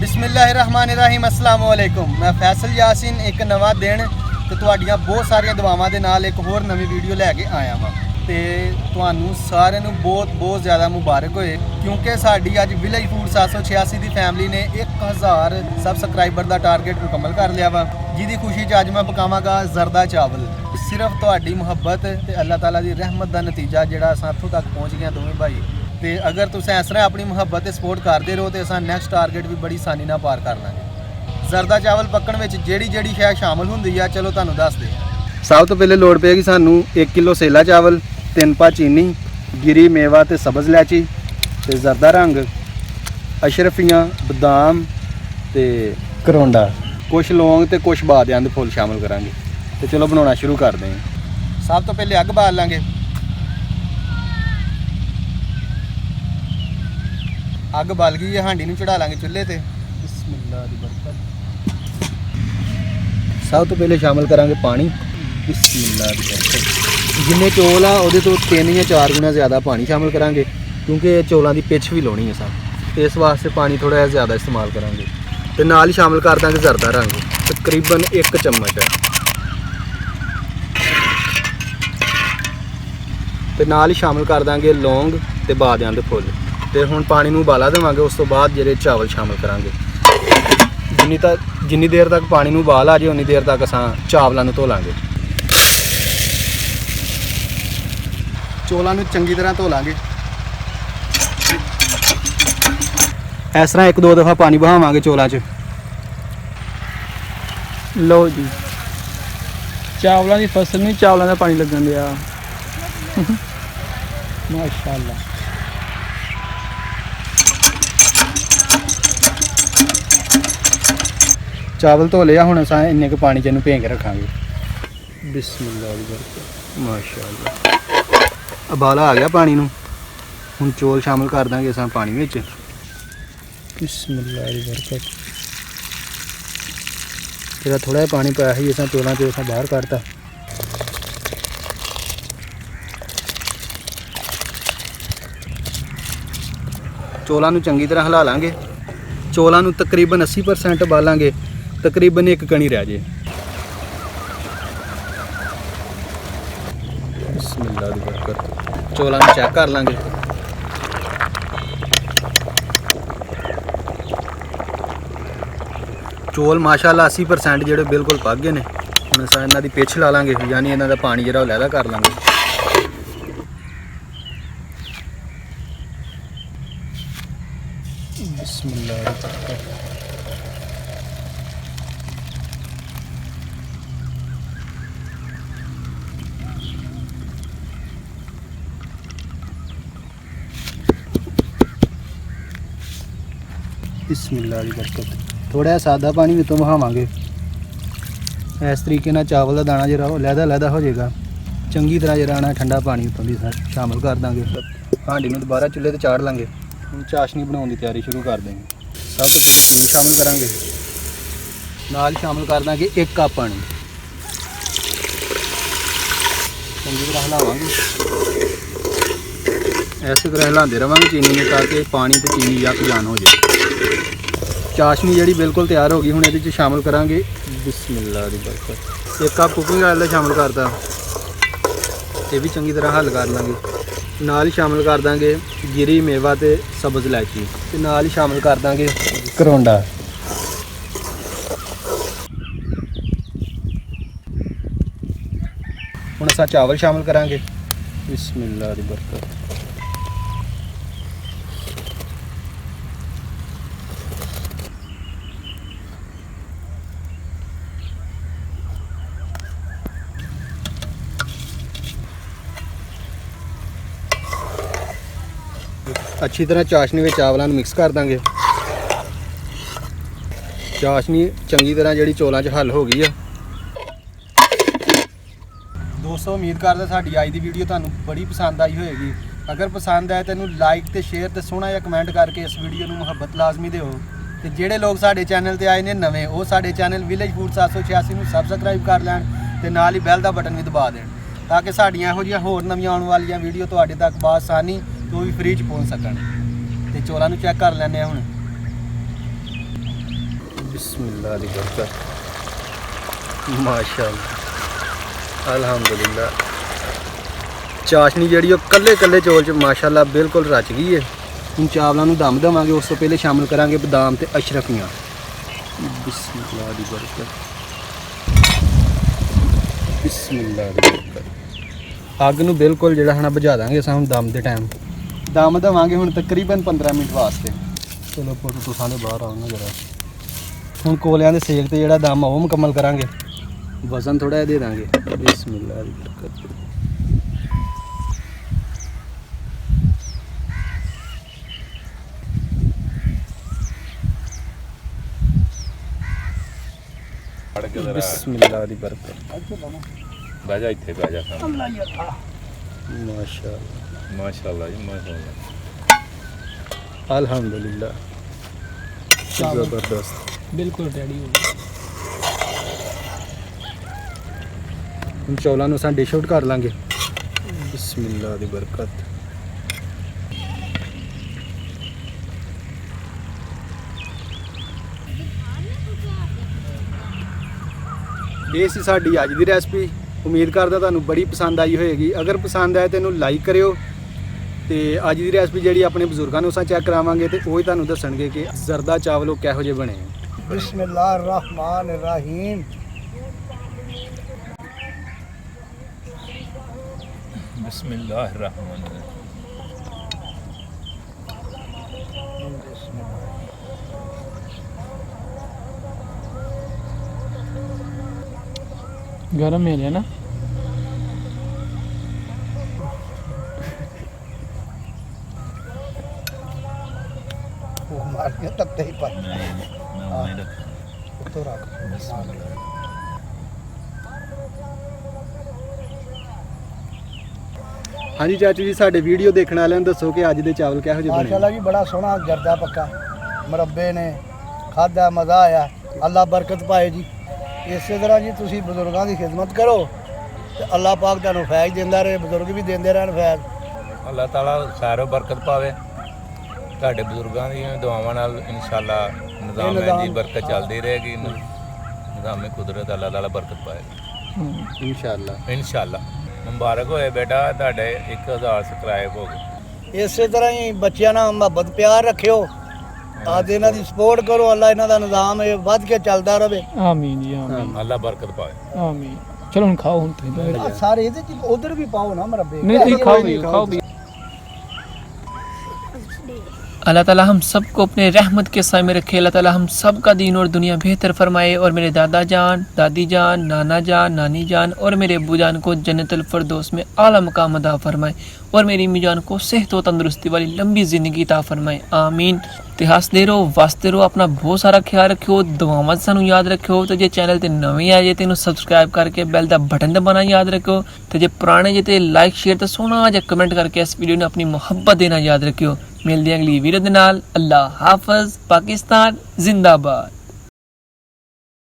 ਬਿਸਮਿਲ੍ਲਾਹਿਰਰਹਿਮਾਨਿਰਰਹੀਮ अस्सलामु अलैकुम। मैं फैसल यासीन एक नवा दिन ਤੇ ਤੁਹਾਡੀਆਂ ਬਹੁਤ ਸਾਰੀਆਂ ਦੁਆਵਾਂ ਦੇ ਨਾਲ ਇੱਕ ਹੋਰ ਨਵੀਂ ਵੀਡੀਓ ਲੈ ਕੇ ਆਇਆ ਵਾਂ ਤੇ ਤੁਹਾਨੂੰ ਸਾਰਿਆਂ ਨੂੰ ਬਹੁਤ ਜ਼ਿਆਦਾ ਮੁਬਾਰਕ ਹੋਏ ਕਿਉਂਕਿ ਸਾਡੀ ਅੱਜ ਵਿਲੇਜ ਫੂਡ 786 ਦੀ ਫੈਮਿਲੀ ਨੇ 1000 ਸਬਸਕ੍ਰਾਈਬਰ ਦਾ ਟਾਰਗੇਟ ਮੁਕੰਮਲ ਕਰ ਲਿਆ ਵਾ, ਜਿਹਦੀ ਖੁਸ਼ੀ 'ਚ ਅੱਜ ਮੈਂ ਪਕਾਵਾਂਗਾ ਜ਼ਰਦਾ ਚਾਵਲ। ਸਿਰਫ ਤੁਹਾਡੀ ਮੁਹੱਬਤ ਤੇ ਅੱਲਾਹ ਤਾਲਾ ਦੀ ਰਹਿਮਤ ਦਾ ਨਤੀਜਾ ਜਿਹੜਾ ਅਸਾਂ ਇੱਥੋਂ ਤੱਕ ਪਹੁੰਚ ਗਏ ਦੋਵੇਂ ਭਾਈ। ਤੇ ਅਗਰ ਤੁਸੀਂ ਇਸ ਤਰ੍ਹਾਂ ਆਪਣੀ ਮੁਹੱਬਤ ਤੇ ਸਪੋਰਟ ਕਰਦੇ ਰਹੋ ਤੇ ਅਸਾਂ ਨੈਕਸਟ ਟਾਰਗੇਟ ਵੀ ਬੜੀ ਆਸਾਨੀ ਨਾਲ ਪਾਰ ਕਰ ਲਾਂਗੇ। ਜ਼ਰਦਾ ਚਾਵਲ ਪੱਕਣ ਵਿੱਚ ਜਿਹੜੀ ਸ਼ੈ ਸ਼ਾਮਲ ਹੁੰਦੀ ਆ ਚਲੋ ਤੁਹਾਨੂੰ ਦੱਸਦੇ ਹਾਂ। ਸਭ ਤੋਂ ਪਹਿਲੇ ਲੋੜ ਪਏਗੀ ਸਾਨੂੰ 1 ਕਿਲੋ ਸੇਲਾ ਚਾਵਲ, 3 ਪਾ ਚੀਨੀ, ਗਿਰੀ ਮੇਵਾ ਤੇ ਸਬਜ਼ ਇਲਾਇਚੀ ਤੇ ਜ਼ਰਦਾ ਰੰਗ, ਅਸ਼ਰਫੀਆਂ, ਬਦਾਮ ਤੇ ਕਰੋਂਡਾ, ਕੁਛ ਲੌਂਗ ਤੇ ਕੁਛ ਬਾਦਿਆਂ ਦੇ ਫੁੱਲ ਸ਼ਾਮਲ ਕਰਾਂਗੇ। ਤੇ ਚਲੋ ਬਣਾਉਣਾ ਸ਼ੁਰੂ ਕਰਦੇ ਹਾਂ। ਸਭ ਤੋਂ ਪਹਿਲੇ ਅੱਗ ਬਾਲ ਲਾਂਗੇ। ਅੱਗ ਬਲ ਗਈ ਹੈ, ਹਾਂਡੀ ਨੂੰ ਚੜਾ ਲਾਂਗੇ ਚੁੱਲ੍ਹੇ ਤੇ। ਬਿਸਮਿਲ੍ਲਾਹ ਦੀ ਬਰਕਤ। ਸਭ ਤੋਂ ਪਹਿਲੇ ਸ਼ਾਮਲ ਕਰਾਂਗੇ ਪਾਣੀ। ਬਿਸਮਿਲ੍ਲਾਹ ਦੀ ਬਰਕਤ। ਜਿੰਨੇ ਚੌਲ ਆ ਉਹਦੇ ਤੋਂ 3 ਜਾਂ 4 ਗੁਣਾ ਜ਼ਿਆਦਾ ਪਾਣੀ ਸ਼ਾਮਲ ਕਰਾਂਗੇ ਕਿਉਂਕਿ ਚੌਲਾਂ ਦੀ ਪਿੱਛ ਵੀ ਲਾਉਣੀ ਹੈ ਸਾਨੂੰ, ਇਸ ਵਾਸਤੇ ਪਾਣੀ ਥੋੜਾ ਜਿਹਾ ਜ਼ਿਆਦਾ ਇਸਤੇਮਾਲ ਕਰਾਂਗੇ। ਤੇ ਨਾਲ ਹੀ ਸ਼ਾਮਲ ਕਰ ਦਾਂਗੇ ਜ਼ਰਦਾ ਰੰਗ, ਤਕਰੀਬਨ 1 ਚਮਚ ਹੈ। ਤੇ ਨਾਲ ਹੀ ਸ਼ਾਮਲ ਕਰ ਦਾਂਗੇ ਲੌਂਗ ਤੇ ਬਾਦਿਆਂ ਦੇ ਫੁੱਲ। ਤੇ ਹੁਣ ਪਾਣੀ ਨੂੰ ਉਬਾਲਾ ਦੇਵਾਂਗੇ, ਉਸ ਤੋਂ ਬਾਅਦ ਜਿਹੜੇ ਚਾਵਲ ਸ਼ਾਮਲ ਕਰਾਂਗੇ। ਜਿੰਨੀ ਦੇਰ ਤੱਕ ਪਾਣੀ ਨੂੰ ਉਬਾਲ ਆ ਜਾਏ ਉਨੀ ਦੇਰ ਤੱਕ ਅਸਾਂ ਚਾਵਲਾਂ ਨੂੰ ਧੋ ਲਾਂਗੇ। ਚੌਲਾਂ ਨੂੰ ਚੰਗੀ ਤਰ੍ਹਾਂ ਧੋ ਲਾਂਗੇ। ਇਸ ਤਰ੍ਹਾਂ 1-2 ਦਫਾ ਪਾਣੀ ਬਹਾਵਾਂਗੇ ਚੌਲਾਂ 'ਚ। ਲਓ ਜੀ, ਚਾਵਲਾਂ ਦੀ ਫਸਲ ਨੂੰ ਚਾਵਲਾਂ ਦਾ ਪਾਣੀ ਲੱਗਣ ਦਿਆ। ਮਾਸ਼ਾਅੱਲਾ। ਚਾਵਲ ਧੋ ਲਿਆ, ਹੁਣ ਅਸਾਂ ਇੰਨੇ ਕੁ ਪਾਣੀ 'ਚ ਇਹਨੂੰ ਭੇਂ ਕੇ ਰੱਖਾਂਗੇ। ਬਿਸਮਿਲ੍ਲਾਹ ਦੀ ਬਰਕਤ। ਮਾਸ਼ਾਅੱਲਾ। ਉਬਾਲਾ ਆ ਗਿਆ ਪਾਣੀ ਨੂੰ, ਹੁਣ ਚੌਲ ਸ਼ਾਮਲ ਕਰ ਦਾਂਗੇ ਅਸਾਂ ਪਾਣੀ ਵਿੱਚ। ਬਿਸਮਿਲ੍ਲਾਹ ਦੀ ਬਰਕਤ। ਜਿਹੜਾ ਥੋੜਾ ਜਿਹਾ ਪਾਣੀ ਪਾਇਆ ਸੀ ਅਸਾਂ ਚੌਲਾਂ 'ਚ ਅਸਾਂ ਬਾਹਰ ਕੱਢਤਾ। ਚੌਲਾਂ ਨੂੰ ਚੰਗੀ ਤਰ੍ਹਾਂ ਹਿਲਾ ਲਾਂਗੇ। ਚੌਲਾਂ ਨੂੰ ਤਕਰੀਬਨ 80% ਉਬਾਲਾਂਗੇ, ਤਕਰੀਬਨ 1 ਕਣੀ ਰਹਿ ਜੇ। ਬਿਸਮਿਲ੍ਲਾਹ ਦੀ ਬਰਕਤ। ਚੌਲਾਂ ਨੂੰ ਚੈੱਕ ਕਰ ਲਾਂਗੇ। ਚੌਲ ਮਾਸ਼ਾਅੱਲਾ 80% ਜਿਹੜੇ ਬਿਲਕੁਲ ਪੱਕ ਗਏ ਨੇ। ਹੁਣ ਅਸਾਂ ਇਹਨਾਂ ਦੀ ਪਿੱਛ ਲਾ ਲਾਂਗੇ, ਯਾਨੀ ਇਹਨਾਂ ਦਾ ਪਾਣੀ ਜਿਹੜਾ ਉਹ ਲਹਿਦਾ ਕਰ ਲਾਂਗੇ। ਬਿਸਮਿਲ੍ਲਾਹ ਦੀ ਬਰਕਤ। ਬਿਸਮਿਲ੍ਲਾਹ ਦੀ ਬਰਕਤ। ਥੋੜਾ ਜਿਹਾ ਸਾਦਾ ਪਾਣੀ ਵਿੱਚੋਂ ਵਹਾਵਾਂਗੇ। ਇਸ ਤਰੀਕੇ ਨਾਲ ਚਾਵਲ ਦਾ ਦਾਣਾ ਜਿਹੜਾ ਉਹ ਲਹਿਦਾ ਹੋ ਜਾਏਗਾ। ਚੰਗੀ ਤਰ੍ਹਾਂ ਜਿਹੜਾ ਨਾ ਠੰਡਾ ਪਾਣੀ ਉੱਤੋਂ ਦੀ ਸ਼ਾਮਲ ਕਰ ਦਾਂਗੇ। ਹਾਂਡੀ ਨੂੰ ਦੁਬਾਰਾ ਚੁੱਲ੍ਹੇ ਤੇ ਚਾੜ ਲਾਂਗੇ। ਹੁਣ ਚਾਸ਼ਨੀ ਬਣਾਉਣ ਦੀ ਤਿਆਰੀ ਸ਼ੁਰੂ ਕਰ ਦੇਵਾਂਗੇ। ਸਭ ਤੋਂ ਪਹਿਲੇ ਤੇਲ ਸ਼ਾਮਲ ਕਰਾਂਗੇ, ਨਾਲ ਸ਼ਾਮਲ ਕਰ ਦਾਂਗੇ 1 ਕੱਪ ਪਾਣੀ। ਚੰਗੀ ਤਰ੍ਹਾਂ ਹਿਲਾਵਾਂਗੇ। ਇਸੇ ਤਰ੍ਹਾਂ ਹਿਲਾਉਂਦੇ ਰਵਾਂਗੇ ਚੀਨੀ ਨੂੰ ਤਾਂ ਕਿ ਪਾਣੀ ਤੇ ਚੀਨੀ ਯੱਕ ਜਾਨ ਹੋ ਜਾਏ। ਚਾਸ਼ਨੀ ਜਿਹੜੀ ਬਿਲਕੁਲ ਤਿਆਰ ਹੋ ਗਈ, ਹੁਣ ਇਹਦੇ 'ਚ ਸ਼ਾਮਲ ਕਰਾਂਗੇ ਬਿਸਮਿਲ੍ਲਾਹ ਦੀ ਬਰਕਤ। 1 ਕੱਪ ਕੁਕਿੰਗ ਆਇਲ ਦਾ ਸ਼ਾਮਲ ਕਰਤਾ, ਇਹ ਵੀ ਚੰਗੀ ਤਰ੍ਹਾਂ ਹੱਲ ਕਰ ਲਾਂਗੇ। ਨਾਲ ਹੀ ਸ਼ਾਮਲ ਕਰ ਦਾਂਗੇ ਗਿਰੀ ਮੇਵਾ ਤੇ ਸਬਜ਼ ਇਲਾਇਚੀ ਤੇ ਨਾਲ ਹੀ ਸ਼ਾਮਲ ਕਰ ਦਾਂਗੇ ਕਰੋਂਡਾ। ਹੁਣ ਅਸਾਂ ਚਾਵਲ ਸ਼ਾਮਲ ਕਰਾਂਗੇ। ਬਿਸਮਿਲ੍ਲਾਹ ਦੀ ਬਰਕਤ। ਅੱਛੀ ਤਰ੍ਹਾਂ ਚਾਸ਼ਨੀ ਵਿੱਚ ਚਾਵਲਾਂ ਨੂੰ ਮਿਕਸ ਕਰ ਦਾਂਗੇ। ਚਾਸ਼ਨੀ ਚੰਗੀ ਤਰ੍ਹਾਂ ਜਿਹੜੀ ਚੌਲਾਂ 'ਚ ਹੱਲ ਹੋ ਗਈ ਆ। ਦੋਸਤੋ, ਉਮੀਦ ਕਰਦਾ ਸਾਡੀ ਅੱਜ ਦੀ ਵੀਡੀਓ ਤੁਹਾਨੂੰ ਬੜੀ ਪਸੰਦ ਆਈ ਹੋਏਗੀ। ਅਗਰ ਪਸੰਦ ਆਏ ਤਾਂ ਇਹਨੂੰ ਲਾਈਕ ਤੇ ਸ਼ੇਅਰ ਤੇ ਸੋਹਣਾ ਜਿਹਾ ਕਮੈਂਟ ਕਰਕੇ ਇਸ ਵੀਡੀਓ ਨੂੰ ਮੁਹੱਬਤ ਲਾਜ਼ਮੀ ਦਿਓ। ਤੇ ਜਿਹੜੇ ਲੋਕ ਸਾਡੇ ਚੈਨਲ ਤੇ ਆਏ ਨੇ ਨਵੇਂ, ਉਹ ਸਾਡੇ ਚੈਨਲ ਵਿਲੇਜ ਫੂਡ 786 ਨੂੰ ਸਬਸਕ੍ਰਾਈਬ ਕਰ ਲੈਣ ਤੇ ਨਾਲ ਹੀ ਬੈਲ ਦਾ ਬਟਨ ਵੀ ਦਬਾ ਦੇਣ ਤਾਂ ਕਿ ਸਾਡੀਆਂ ਇਹੋ ਜਿਹੀਆਂ ਹੋਰ ਨਵੀਆਂ ਆਉਣ ਵਾਲੀਆਂ ਵੀਡੀਓ ਤੁਹਾਡੇ ਤੱਕ ਬਾਸਾਨੀ ਤੋਂ ਵੀ ਫ੍ਰੀ 'ਚ ਪਹੁੰਚ ਸਕਣ। ਤੇ ਚੌਲਾਂ ਨੂੰ ਚੈੱਕ ਕਰ ਲੈਂਦੇ ਹਾਂ ਹੁਣ। बिस्मिल्लाह दी बरकत माशाअल्लाह अल्हम्दुलिल्लाह। ਚਾਸ਼ਨੀ ਜਿਹੜੀ ਉਹ ਕੱਲੇ ਕੱਲੇ ਚੌਲ 'ਚ ਮਾਸ਼ਾਅੱਲਾ ਬਿਲਕੁਲ ਰਚ ਗਈ ਹੈ। ਹੁਣ ਚਾਵਲਾਂ ਨੂੰ ਦਮ ਦੇਵਾਂਗੇ, ਉਸ ਤੋਂ ਪਹਿਲੇ ਸ਼ਾਮਿਲ ਕਰਾਂਗੇ ਬਦਾਮ ਤੇ ਅਸ਼ਰਫੀਆਂ। ਬਿਸਮਿल्लाह ਦੀ ਬਰਕਤ ਬਿਸਮਿल्लाह ਦੀ ਬਰਕਤ। ਅੱਗ ਨੂੰ ਬਿਲਕੁਲ ਜਿਹੜਾ ਹਨਾ ਬੁਝਾ ਦਾਂਗੇ ਅਸਾਂ ਹੁਣ ਦਮ ਦੇ ਟਾਈਮ। ਦਮ ਦੇਵਾਂਗੇ ਹੁਣ ਤਕਰੀਬਨ 15 ਮਿੰਟ ਵਾਸਤੇ। ਚਲੋ ਫੋਟੋ ਤੋਂ ਸਾਰੇ ਬਾਹਰ ਆਉਣ ਨਾ ਜਰਾ। ਹੁਣ ਕੋਲਿਆਂ ਦੇ ਸੇਕ ਤੇ ਜਿਹੜਾ ਦਮ ਆ ਉਹ ਮੁਕੰਮਲ ਕਰਾਂਗੇ। ਵਜ਼ਨ ਥੋੜਾ ਜਿਹਾ ਦੇ ਦਾਂਗੇ। ਬਿਸਮਿल्लाह ਦੀ ਬਰਕਤ। बिस्मिल्लाह दी बरकत। ਬਹਿ ਜਾ ਇੱਥੇ ਬਹਿ ਜਾ माशाअल्लाह ਮਾਸ਼ਾਅੱਲਾ ਜੀ ਮਾਸ਼ਾਅੱਲਾ। अल्हम्दुलिल्लाह ज़बरदस्त। ਬਿਲਕੁਲ ਰੈਡੀ ਹੋ ਗਿਆ। ਹੁਣ ਚੌਲਾਂ ਨੂੰ ਅਸਾਂ ਡਿਸ਼ ਆਊਟ ਕਰ ਲਾਂਗੇ। ਬਿਸਮਿल्लाह ਦੀ ਬਰਕਤ। ਇਹ ਸੀ ਸਾਡੀ ਅੱਜ ਦੀ ਰੈਸਪੀ। ਉਮੀਦ ਕਰਦਾ ਤੁਹਾਨੂੰ ਬੜੀ ਪਸੰਦ ਆਈ ਹੋਏਗੀ। ਅਗਰ ਪਸੰਦ ਆਏ ਤਾਂ ਇਹਨੂੰ ਲਾਈਕ ਕਰਿਓ। ਤੇ ਅੱਜ ਦੀ ਰੈਸਪੀ ਜਿਹੜੀ ਆਪਣੇ ਬਜ਼ੁਰਗਾਂ ਨੂੰ ਅਸਾਂ ਚੈੱਕ ਕਰਾਵਾਂਗੇ ਤੇ ਉਹ ਹੀ ਤੁਹਾਨੂੰ ਦੱਸਣਗੇ ਕਿ ਜ਼ਰਦਾ ਚਾਵਲ ਉਹ ਕਿਹੋ ਜਿਹੇ ਬਣੇ। बिस्मिल्लाह रहमान रहीम। बिस्मिल्लाह रहमान रहीम। ਗਰਮ ਹੈ ਨਾ। वो मार के तब ही पर मैं तो रख। ਹਾਂਜੀ ਚਾਚੂ ਜੀ, ਸਾਡੇ ਵੀਡੀਓ ਦੇਖਣ ਵਾਲਿਆਂ ਨੂੰ ਦੱਸੋ ਕਿ ਅੱਜ ਦੇ ਚਾਵਲ ਕਿਹੋ ਜਿਹੇ ਬਣੇ। माशाल्लाह जी बड़ा सोहना जर्दा पक्का मुरब्बे ने खादा मज़ा आया। अल्लाह बरकत पाए जी। इसे तरह जी तुसी बजुर्गों की खिदमत करो तो अल्लाह पाक तुहानू फैज देंदा रहे, बजुर्ग भी देंदे रहन फैज। ਅੱਲਾਹ ਤਾਲਾ ਖੈਰ ਬਰਕਤ ਪਾਵੇ। ਤੁਹਾਡੇ ਬਜ਼ੁਰਗਾਂ ਦੀਆਂ ਦੁਆਵਾਂ ਨਾਲ ਇਨਸ਼ਾਅੱਲਾ ਨਿਜ਼ਾਮ ਦੀ ਬਰਕਤ ਚੱਲਦੀ ਰਹੇਗੀ। ਨਿਜ਼ਾਮੇ ਕੁਦਰਤ ਅੱਲਾਹ ਤਾਲਾ ਬਰਕਤ ਪਾਏਗਾ ਇਨਸ਼ਾਅੱਲਾ। ਇਨਸ਼ਾਅੱਲਾ। ਮੁਬਾਰਕ ਹੋਏ ਬੇਟਾ, ਤੁਹਾਡੇ 1000 ਸਬਸਕ੍ਰਾਈਬ ਹੋ ਗਏ। ਇਸੇ ਤਰ੍ਹਾਂ ਹੀ ਬੱਚਿਆਂ ਨਾਲ ਮੁਹੱਬਤ ਪਿਆਰ ਰੱਖਿਓ। ਆਜ ਇਹਨਾਂ ਦੀ ਸਪੋਰਟ ਕਰੋ। ਅੱਲਾਹ ਇਹਨਾਂ ਦਾ ਨਿਜ਼ਾਮ ਇਹ ਵੱਧ ਕੇ ਚੱਲਦਾ ਰਹੇ। ਆਮੀਨ ਜੀ ਆਮੀਨ ਅੱਲਾਹ ਬਰਕਤ ਪਾਵੇ। ਆਮੀਨ। ਚਲੋ ਹੁਣ ਖਾਓ ਹੁਣ ਤੁਸੀਂ। ਆਹ ਸਾਰੇ ਇਹਦੇ ਚ ਉਧਰ ਵੀ ਪਾਓ ਨਾ ਮੁਰੱਬੇ। ਨਹੀਂ ਤੁਸੀਂ ਖਾਓ ਵੀ ਖਾਓ ਵੀ। अल्लाह ताला हम सबको अपने रहमत के साए में रखे। अल्लाह ताला हम सब का दीन और दुनिया बेहतर फरमाए और मेरे दादा जान, दादी जान, नाना जान, नानी जान और मेरे अब्बू जान को जन्नतुल फिरदौस में आला मकाम अता फरमाए और मेरी अम्मी जान को सेहत व तंदुरुस्ती वाली लंबी ज़िंदगी अता फरमाए। आमीन। ते हसदे रहो, वसदे रहो, अपना बहुत सारा ख्याल रखियो, दुआवां सानू याद रखियो। तो जे चैनल ते नवे आए जे तेनू सबसक्राइब करके बैल दा बटन दबाना याद रखियो। ते जे पुराने जे ते लाइक शेयर ते सोहना जिहा कमेंट करके इस वीडियो ने अपनी मुहब्बत देना याद रखियो। मिलते हैं अगली वीडियो दे नाल। अल्लाह हाफिज़। पाकिस्तान जिंदाबाद।